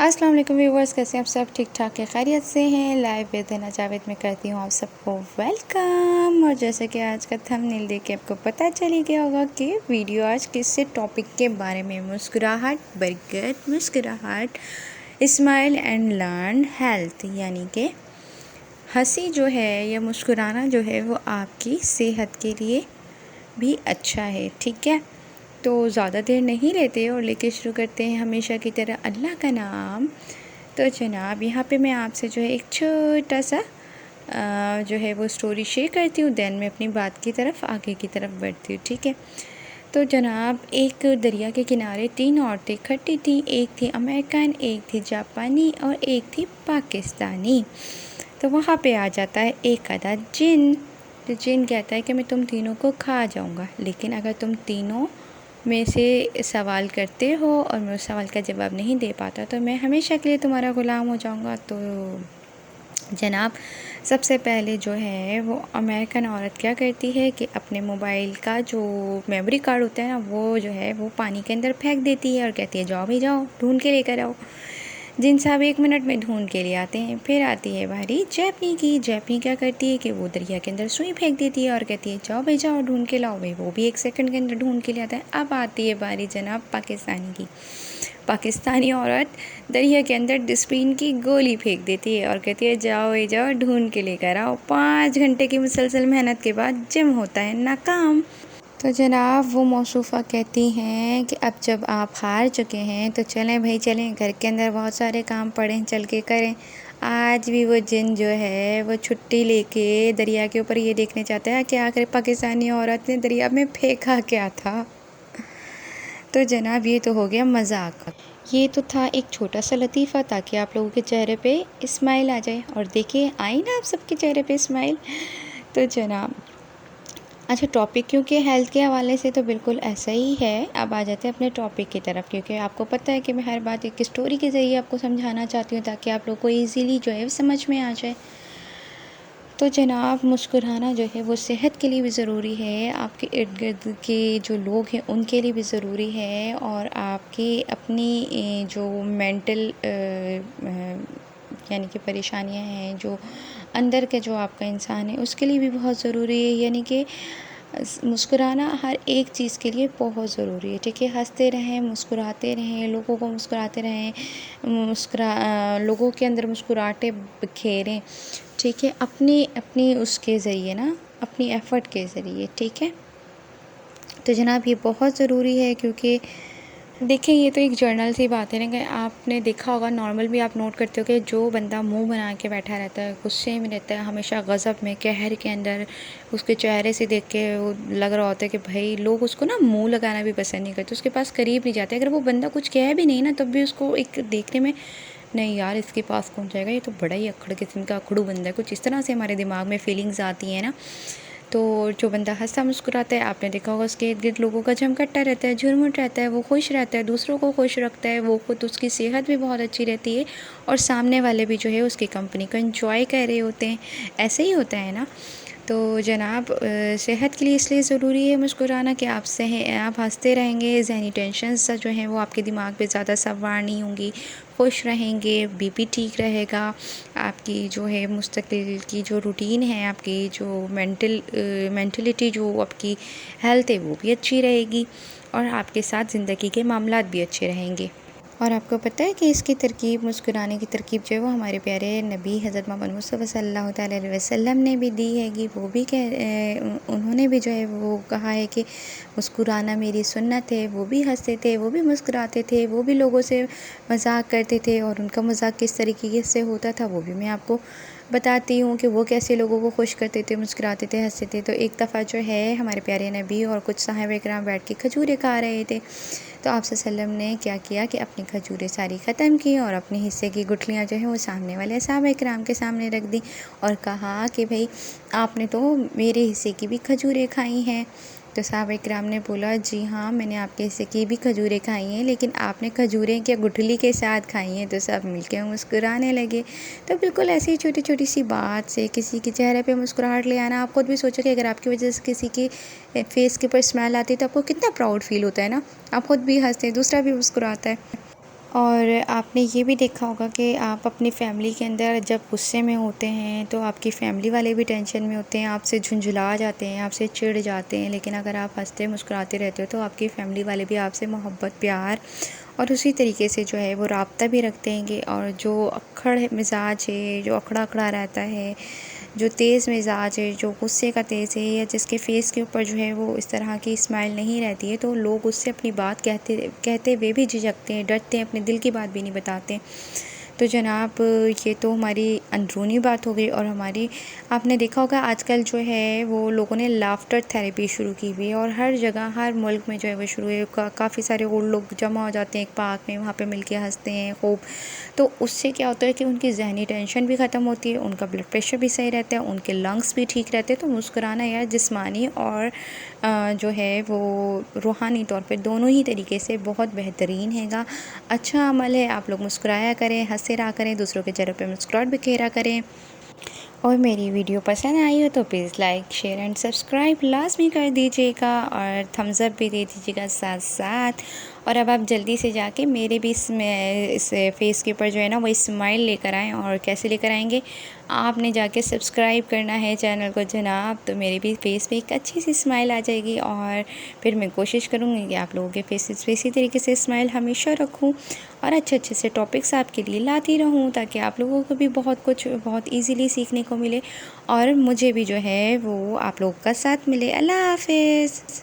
अस्सलाम वालेकुम व्यूवर्स, कैसे हैं आप सब? ठीक ठाक है, खैरियत से हैं। लाइव विद हिना जावेद में करती हूँ आप सबको वेलकम। और जैसे कि आज का थंबनेल देख के आपको पता चल ही गया होगा कि वीडियो आज किस टॉपिक के बारे में। मुस्कुराहट बरकत, मुस्कुराहट स्माइल एंड लर्न हेल्थ, यानी कि हंसी जो है या मुस्कुराना जो है वो आपकी सेहत के लिए भी अच्छा है। ठीक है, तो ज़्यादा देर नहीं लेते और लेके शुरू करते हैं हमेशा की तरह अल्लाह का नाम। तो जनाब, यहाँ पे मैं आपसे जो है एक छोटा सा जो है वो स्टोरी शेयर करती हूँ, दैन मैं अपनी बात की तरफ आगे की तरफ बढ़ती हूँ। ठीक है, तो जनाब, एक दरिया के किनारे 3 औरतें खड़ी थी। एक थी अमेरिकन, एक थी जापानी और एक थी पाकिस्तानी। तो वहाँ पे आ जाता है एक आधा जिन। तो जिन कहता है कि मैं तुम तीनों को खा जाऊँगा, लेकिन अगर तुम तीनों में से सवाल करते हो और मैं उस सवाल का जवाब नहीं दे पाता तो मैं हमेशा के लिए तुम्हारा ग़ुलाम हो जाऊँगा। तो जनाब, सबसे पहले जो है वो अमेरिकन औरत क्या करती है कि अपने मोबाइल का जो मेमोरी कार्ड होता है ना, वो जो है वो पानी के अंदर फेंक देती है और कहती है जाओ भाई जाओ, ढूंढ के लेकर आओ। जिन साहब 1 मिनट में ढूंढ के ले आते हैं। फिर आती है बारी जैपनी की। जैपनी क्या करती है कि वो दरिया के अंदर सुई फेंक देती है और कहती है जाओ भाई जाओ, ढूंढ के लाओ भाई। वो भी 1 सेकंड के अंदर ढूंढ के ले आता है। अब आती है बारी जनाब पाकिस्तानी की। पाकिस्तानी औरत दरिया के अंदर डिस्पिन की गोली फेंक देती है और कहती है जाओ भाई जाओ, ढूंढ के लेकर आओ। 5 घंटे की मुसलसल मेहनत के बाद जिम होता है नाकाम। तो जनाब, वो मौसूफ़ा कहती हैं कि अब जब आप हार चुके हैं तो चलें भाई चलें, घर के अंदर बहुत सारे काम पड़े हैं, चल के करें। आज भी वो जिन जो है वो छुट्टी लेके दरिया के ऊपर ये देखने चाहता है कि आखिर पाकिस्तानी औरत ने दरिया में फेंका क्या था। तो जनाब, ये तो हो गया मजाक। ये तो था एक छोटा सा लतीफ़ा, ताकि आप लोगों के चेहरे पे स्माइल आ जाए। और देखिए, आई ना आप सबके चेहरे पे स्माइल। तो जनाब, अच्छा, टॉपिक क्योंकि हेल्थ के हवाले से तो बिल्कुल ऐसा ही है। अब आ जाते हैं अपने टॉपिक की तरफ, क्योंकि आपको पता है कि मैं हर बात एक स्टोरी के ज़रिए आपको समझाना चाहती हूँ, ताकि आप लोग को इजीली जो है समझ में आ जाए। तो जनाब, मुस्कुराना जो है वो सेहत के लिए भी ज़रूरी है, आपके इर्द गिर्द के जो लोग हैं उनके लिए भी ज़रूरी है, और आपकी अपनी जो मेंटल यानी कि परेशानियां हैं, जो अंदर के जो आपका इंसान है उसके लिए भी बहुत ज़रूरी है। यानी कि मुस्कुराना हर एक चीज़ के लिए बहुत ज़रूरी है। ठीक है, हंसते रहें, मुस्कुराते रहें, लोगों को मुस्कुराते रहें, लोगों के अंदर मुस्कुराहटें बिखेरें। ठीक है, अपनी अपनी उसके ज़रिए ना, अपनी एफ़र्ट के ज़रिए। ठीक है, तो जनाब, ये बहुत ज़रूरी है, क्योंकि देखिए, ये तो एक जर्नल सी बात है ना कि आपने देखा होगा, नॉर्मल भी आप नोट करते हो कि जो बंदा मुंह बना के बैठा रहता है, गुस्से में रहता है, हमेशा गज़ब में, कहर के अंदर, उसके चेहरे से देख के वो लग रहा होता है कि भाई लोग उसको ना मुंह लगाना भी पसंद नहीं करते, उसके पास करीब नहीं जाते। अगर वो बंदा कुछ कह भी नहीं ना, तब भी उसको एक देखने में, नहीं यार इसके पास कौन जाएगा, ये तो बड़ा ही अक्खड़ किस्म का अखड़ू बंदा है, कुछ इस तरह से हमारे दिमाग में फीलिंग्स आती हैं ना। तो जो बंदा हंसता मुस्कुराता है, आपने देखा होगा उसके इर्द गिर्द लोगों का जमघटा रहता है, झुरमुट रहता है, वो खुश रहता है, दूसरों को खुश रखता है, वो खुद, उसकी सेहत भी बहुत अच्छी रहती है और सामने वाले भी जो है उसकी कंपनी को एंजॉय कर रहे होते हैं। ऐसे ही होता है ना। तो जनाब, सेहत के लिए इसलिए ज़रूरी है मुस्कुराना कि आप हंसते रहेंगे, ज़हनी टेंशन्स जो हैं वो आपके दिमाग पे ज़्यादा सवार नहीं होंगी, खुश रहेंगे, बीपी ठीक रहेगा, आपकी जो है मुस्तकिल की जो रूटीन है, आपकी जो मेंटलिटी जो आपकी हेल्थ है वो भी अच्छी रहेगी, और आपके साथ ज़िंदगी के मामलात भी अच्छे रहेंगे। और आपको पता है कि इसकी तरकीब, मुस्कुराने की तरकीब जो है वो हमारे प्यारे नबी हज़रत मोहम्मद मुस्तफ़ा सल्लल्लाहु अलैहि वसल्लम ने भी दी है कि वो भी उन्होंने भी जो है वो कहा है कि मुस्कुराना मेरी सुन्नत है। वो भी हंसते थे, वो भी मुस्कुराते थे, वो भी लोगों से मजाक करते थे, और उनका मजाक किस तरीके से होता था वो भी मैं आपको बताती हूँ कि वो कैसे लोगों को खुश करते थे, मुस्कुराते थे, हंसते थे। तो एक दफ़ा जो है हमारे प्यारे नबी और कुछ साहबे किराम बैठ के खजूरें खा रहे थे। तो आप सल्लम ने क्या किया कि अपनी खजूरें सारी ख़त्म की और अपने हिस्से की गुठलियाँ जो है वो सामने वाले साहबे किराम के सामने रख दी, और कहा कि भाई आपने तो मेरे हिस्से की भी खजूरें खाई हैं। तो साहबे किराम ने बोला, जी हाँ, मैंने आपके हिस्से की भी खजूरें खाई हैं, लेकिन आपने खजूरें क्या गुठली के साथ खाई हैं? तो सब मिलकर मुस्कुराने लगे। तो बिल्कुल ऐसी छोटी छोटी सी बात से किसी के चेहरे पे मुस्कुराहट ले आना। आप खुद भी सोचो कि अगर आपकी वजह से किसी की फेस के ऊपर स्माइल आती है तो आपको कितना प्राउड फील होता है ना। आप खुद भी हंसते हैं, दूसरा भी मुस्कुराता है। और आपने ये भी देखा होगा कि आप अपनी फैमिली के अंदर जब गुस्से में होते हैं तो आपकी फैमिली वाले भी टेंशन में होते हैं, आपसे झुंझला जाते हैं, आपसे चिढ़ जाते हैं। लेकिन अगर आप हंसते मुस्कुराते रहते हो तो आपकी फैमिली वाले भी आपसे मोहब्बत प्यार और उसी तरीके से जो है वो राब्ता भी रखते हैं। और जो अक्खड़ मिजाज है, जो अखड़ा अखड़ा रहता है, जो तेज़ मिजाज है, जो गुस्से का तेज़ है, या जिसके फेस के ऊपर जो है वो इस तरह की स्माइल नहीं रहती है, तो लोग उससे अपनी बात कहते हुए भी झिझकते हैं, डरते हैं, अपने दिल की बात भी नहीं बताते। तो जनाब, ये तो हमारी अंदरूनी बात हो गई। और हमारी, आपने देखा होगा आजकल जो है वो लोगों ने लाफ्टर थेरेपी शुरू की हुई है, और हर जगह हर मुल्क में जो है वो शुरू है। काफ़ी सारे और लोग जमा हो जाते हैं एक पार्क में, वहाँ पे मिलके हंसते हैं खूब। तो उससे क्या होता है कि उनकी ज़हनी टेंशन भी ख़त्म होती है, उनका ब्लड प्रेशर भी सही रहता है, उनके लंग्स भी ठीक रहते हैं। तो मुस्कुराना यार जिस्मानी और जो है वो रूहानी तौर पे दोनों ही तरीके से बहुत बेहतरीन हैगा, अच्छा अमल है। आप लोग मुस्कुराया करें, हंसे रहा करें, दूसरों के चेहरे पे मुस्कुराहट बिखेरा करें। और मेरी वीडियो पसंद आई हो तो please like share and subscribe लाजमी कर दीजिएगा, और थम्स अप भी दे दीजिएगा साथ साथ। और अब आप जल्दी से जाके मेरे भी इस फेस के ऊपर जो है ना वो स्माइल लेकर आएँ। और कैसे लेकर आएंगे, आपने जाके सब्सक्राइब करना है चैनल को जनाब, तो मेरे भी फेस पे एक अच्छी सी स्माइल आ जाएगी। और फिर मैं कोशिश करूँगी कि आप लोगों के फेसेस पे इसी तरीके से स्माइल हमेशा रखूँ, और अच्छे अच्छे से टॉपिक्स आपके लिए लाती रहूँ, ताकि आप लोगों को भी बहुत कुछ बहुत ईज़िली सीखने को मिले, और मुझे भी जो है वो आप लोगों का साथ मिले। अल्लाह हाफ़िज़।